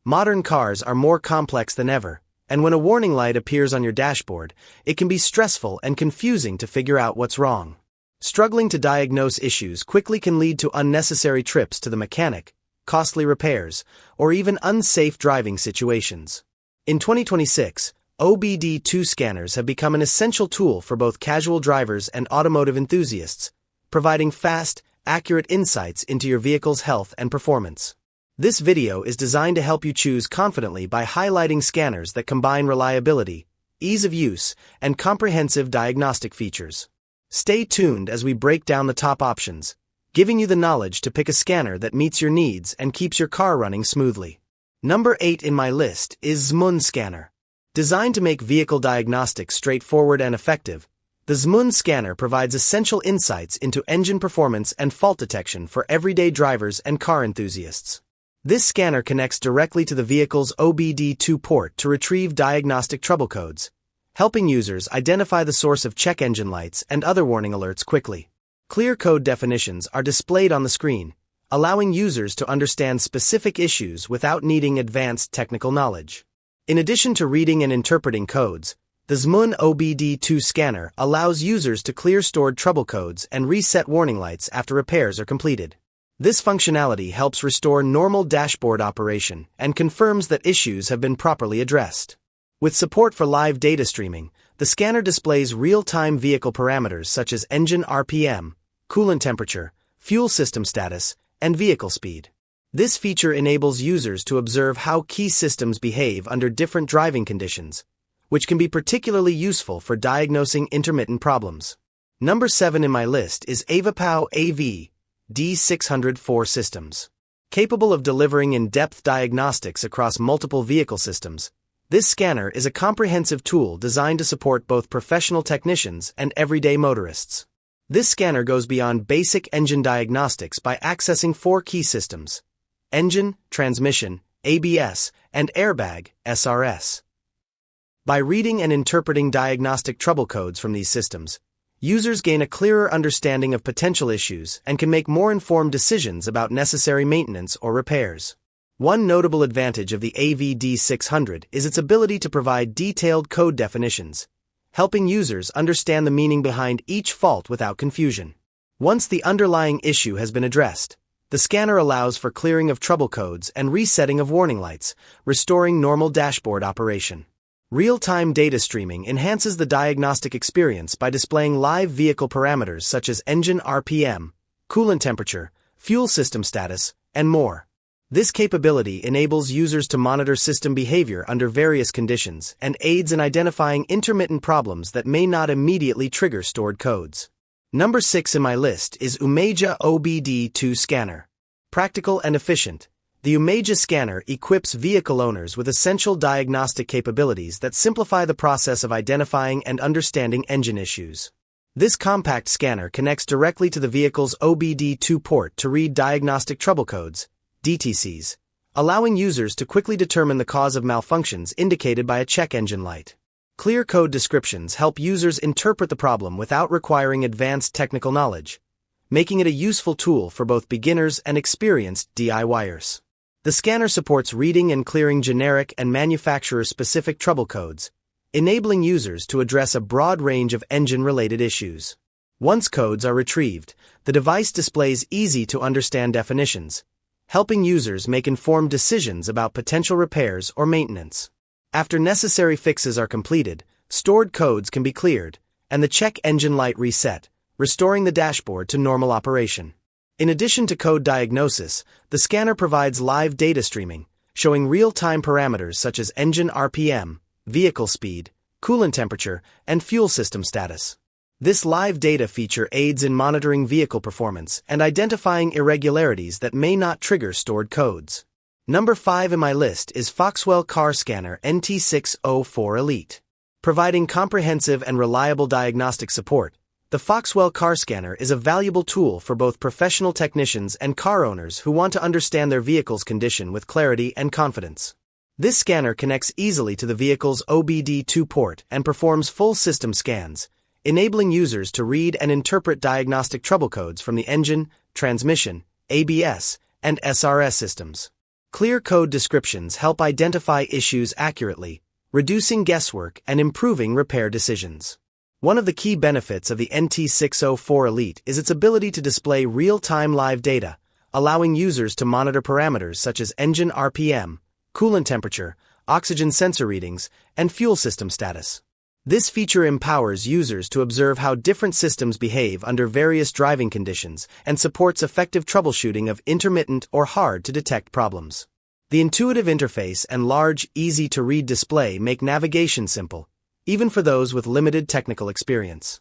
Modern cars are more complex than ever, and when a warning light appears on your dashboard, it can be stressful and confusing to figure out what's wrong. Struggling to diagnose issues quickly can lead to unnecessary trips to the mechanic, costly repairs, or even unsafe driving situations. In 2026, OBD2 scanners have become an essential tool for both casual drivers and automotive enthusiasts, providing fast, accurate insights into your vehicle's health and performance. This video is designed to help you choose confidently by highlighting scanners that combine reliability, ease of use, and comprehensive diagnostic features. Stay tuned as we break down the top options, giving you the knowledge to pick a scanner that meets your needs and keeps your car running smoothly. Number 8 in my list is Zmoon scanner. Designed to make vehicle diagnostics straightforward and effective, the Zmoon scanner provides essential insights into engine performance and fault detection for everyday drivers and car enthusiasts. This scanner connects directly to the vehicle's OBD2 port to retrieve diagnostic trouble codes, helping users identify the source of check engine lights and other warning alerts quickly. Clear code definitions are displayed on the screen, allowing users to understand specific issues without needing advanced technical knowledge. In addition to reading and interpreting codes, the Zmoon OBD2 scanner allows users to clear stored trouble codes and reset warning lights after repairs are completed. This functionality helps restore normal dashboard operation and confirms that issues have been properly addressed. With support for live data streaming, the scanner displays real-time vehicle parameters such as engine RPM, coolant temperature, fuel system status, and vehicle speed. This feature enables users to observe how key systems behave under different driving conditions, which can be particularly useful for diagnosing intermittent problems. Number 7 in my list is AvaPow VdiagTool systems. Capable of delivering in-depth diagnostics across multiple vehicle systems, this scanner is a comprehensive tool designed to support both professional technicians and everyday motorists. This scanner goes beyond basic engine diagnostics by accessing 4 key systems: engine, transmission, ABS, and airbag, SRS. By reading and interpreting diagnostic trouble codes from these systems, users gain a clearer understanding of potential issues and can make more informed decisions about necessary maintenance or repairs. One notable advantage of the VD600 is its ability to provide detailed code definitions, helping users understand the meaning behind each fault without confusion. Once the underlying issue has been addressed, the scanner allows for clearing of trouble codes and resetting of warning lights, restoring normal dashboard operation. Real-time data streaming enhances the diagnostic experience by displaying live vehicle parameters such as engine RPM, coolant temperature, fuel system status, and more. This capability enables users to monitor system behavior under various conditions and aids in identifying intermittent problems that may not immediately trigger stored codes. Number 6 in my list is Umeija OBD2 scanner. Practical and efficient, the Umeija scanner equips vehicle owners with essential diagnostic capabilities that simplify the process of identifying and understanding engine issues. This compact scanner connects directly to the vehicle's OBD2 port to read diagnostic trouble codes, DTCs, allowing users to quickly determine the cause of malfunctions indicated by a check engine light. Clear code descriptions help users interpret the problem without requiring advanced technical knowledge, making it a useful tool for both beginners and experienced DIYers. The scanner supports reading and clearing generic and manufacturer-specific trouble codes, enabling users to address a broad range of engine-related issues. Once codes are retrieved, the device displays easy-to-understand definitions, helping users make informed decisions about potential repairs or maintenance. After necessary fixes are completed, stored codes can be cleared, and the check engine light reset, restoring the dashboard to normal operation. In addition to code diagnosis, the scanner provides live data streaming, showing real-time parameters such as engine RPM, vehicle speed, coolant temperature, and fuel system status. This live data feature aids in monitoring vehicle performance and identifying irregularities that may not trigger stored codes. Number 5 in my list is Foxwell Car Scanner NT604 Elite. Providing comprehensive and reliable diagnostic support, the Foxwell Car Scanner is a valuable tool for both professional technicians and car owners who want to understand their vehicle's condition with clarity and confidence. This scanner connects easily to the vehicle's OBD2 port and performs full system scans, enabling users to read and interpret diagnostic trouble codes from the engine, transmission, ABS, and SRS systems. Clear code descriptions help identify issues accurately, reducing guesswork and improving repair decisions. One of the key benefits of the NT604 Elite is its ability to display real-time live data, allowing users to monitor parameters such as engine RPM, coolant temperature, oxygen sensor readings, and fuel system status. This feature empowers users to observe how different systems behave under various driving conditions and supports effective troubleshooting of intermittent or hard-to-detect problems. The intuitive interface and large, easy-to-read display make navigation simple, even for those with limited technical experience.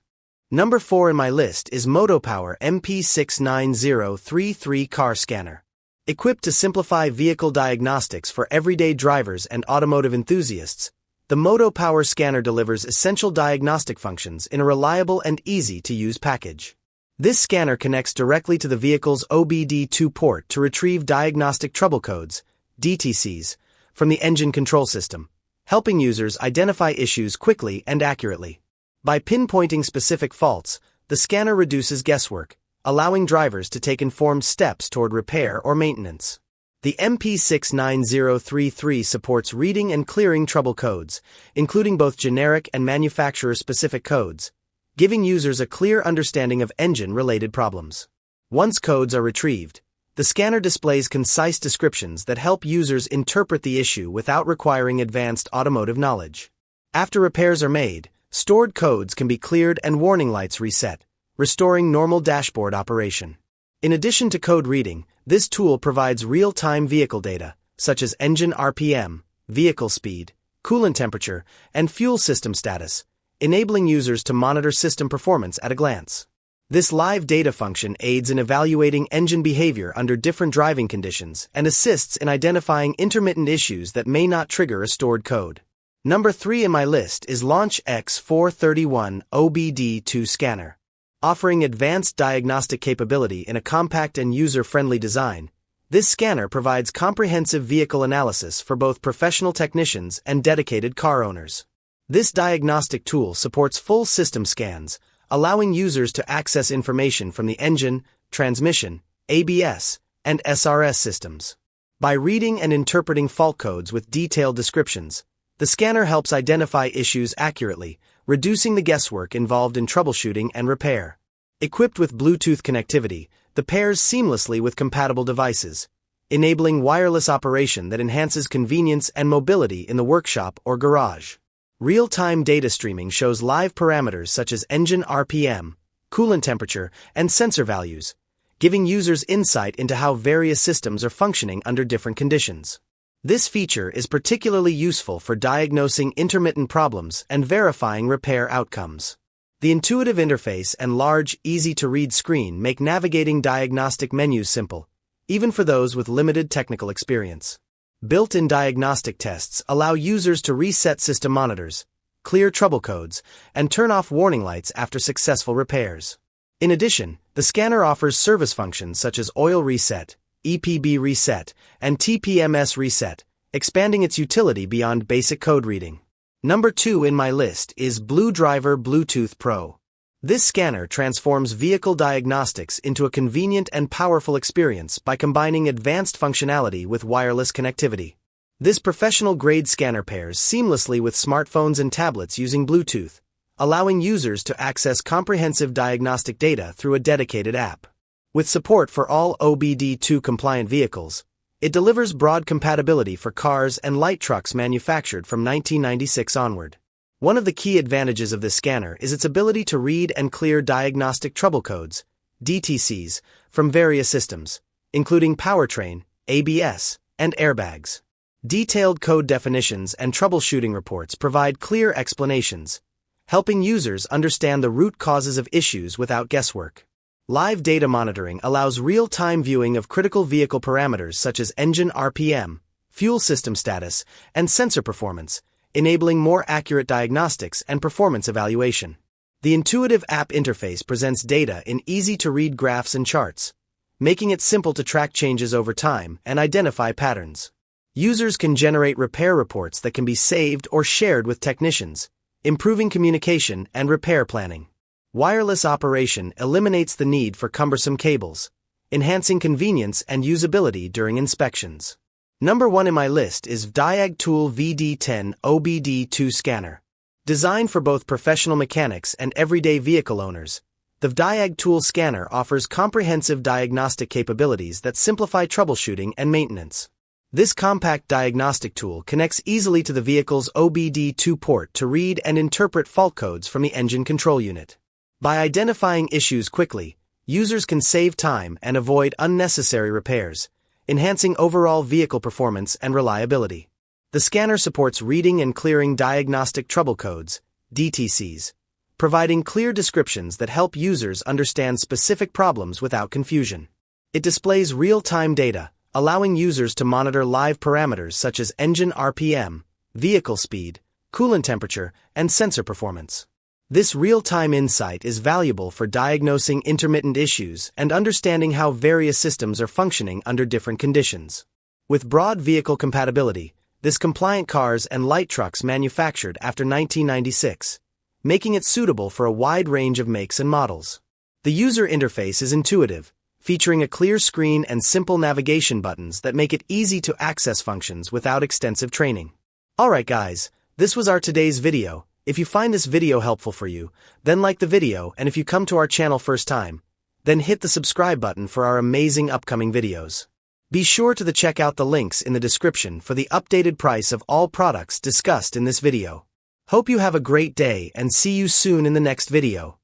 Number 4 in my list is MotoPower MP69033 car scanner. Equipped to simplify vehicle diagnostics for everyday drivers and automotive enthusiasts, the MotoPower scanner delivers essential diagnostic functions in a reliable and easy-to-use package. This scanner connects directly to the vehicle's OBD2 port to retrieve diagnostic trouble codes, DTCs, from the engine control system, helping users identify issues quickly and accurately. By pinpointing specific faults, the scanner reduces guesswork, allowing drivers to take informed steps toward repair or maintenance. The MP69033 supports reading and clearing trouble codes, including both generic and manufacturer-specific codes, giving users a clear understanding of engine-related problems. Once codes are retrieved, the scanner displays concise descriptions that help users interpret the issue without requiring advanced automotive knowledge. After repairs are made, stored codes can be cleared and warning lights reset, restoring normal dashboard operation. In addition to code reading, this tool provides real-time vehicle data, such as engine RPM, vehicle speed, coolant temperature, and fuel system status, enabling users to monitor system performance at a glance. This live data function aids in evaluating engine behavior under different driving conditions and assists in identifying intermittent issues that may not trigger a stored code. Number 3 in my list is Launch X431 OBD2 scanner. Offering advanced diagnostic capability in a compact and user-friendly design, this scanner provides comprehensive vehicle analysis for both professional technicians and dedicated car owners. This diagnostic tool supports full system scans, allowing users to access information from the engine, transmission, ABS, and SRS systems. By reading and interpreting fault codes with detailed descriptions, the scanner helps identify issues accurately, reducing the guesswork involved in troubleshooting and repair. Equipped with Bluetooth connectivity, the pairs seamlessly with compatible devices, enabling wireless operation that enhances convenience and mobility in the workshop or garage. Real-time data streaming shows live parameters such as engine RPM, coolant temperature, and sensor values, giving users insight into how various systems are functioning under different conditions. This feature is particularly useful for diagnosing intermittent problems and verifying repair outcomes. The intuitive interface and large, easy-to-read screen make navigating diagnostic menus simple, even for those with limited technical experience. Built-in diagnostic tests allow users to reset system monitors, clear trouble codes, and turn off warning lights after successful repairs. In addition, the scanner offers service functions such as oil reset, EPB reset, and TPMS reset, expanding its utility beyond basic code reading. Number 2 in my list is BlueDriver Bluetooth Pro. This scanner transforms vehicle diagnostics into a convenient and powerful experience by combining advanced functionality with wireless connectivity. This professional-grade scanner pairs seamlessly with smartphones and tablets using Bluetooth, allowing users to access comprehensive diagnostic data through a dedicated app. With support for all OBD2 compliant vehicles, it delivers broad compatibility for cars and light trucks manufactured from 1996 onward. One of the key advantages of this scanner is its ability to read and clear diagnostic trouble codes, DTCs, from various systems, including powertrain, ABS, and airbags. Detailed code definitions and troubleshooting reports provide clear explanations, helping users understand the root causes of issues without guesswork. Live data monitoring allows real-time viewing of critical vehicle parameters such as engine RPM, fuel system status, and sensor performance, enabling more accurate diagnostics and performance evaluation. The intuitive app interface presents data in easy-to-read graphs and charts, making it simple to track changes over time and identify patterns. Users can generate repair reports that can be saved or shared with technicians, improving communication and repair planning. Wireless operation eliminates the need for cumbersome cables, enhancing convenience and usability during inspections. Number 1 in my list is VdiagTool VD10 OBD2 scanner. Designed for both professional mechanics and everyday vehicle owners, the VdiagTool scanner offers comprehensive diagnostic capabilities that simplify troubleshooting and maintenance. This compact diagnostic tool connects easily to the vehicle's OBD2 port to read and interpret fault codes from the engine control unit. By identifying issues quickly, users can save time and avoid unnecessary repairs, enhancing overall vehicle performance and reliability. The scanner supports reading and clearing diagnostic trouble codes, DTCs, providing clear descriptions that help users understand specific problems without confusion. It displays real-time data, allowing users to monitor live parameters such as engine RPM, vehicle speed, coolant temperature, and sensor performance. This real-time insight is valuable for diagnosing intermittent issues and understanding how various systems are functioning under different conditions. With broad vehicle compatibility, this compliant cars and light trucks manufactured after 1996, making it suitable for a wide range of makes and models. The user interface is intuitive, featuring a clear screen and simple navigation buttons that make it easy to access functions without extensive training. Alright guys, this was our today's video. If you find this video helpful for you, then like the video, and if you come to our channel first time, then hit the subscribe button for our amazing upcoming videos. Be sure to check out the links in the description for the updated price of all products discussed in this video. Hope you have a great day and see you soon in the next video.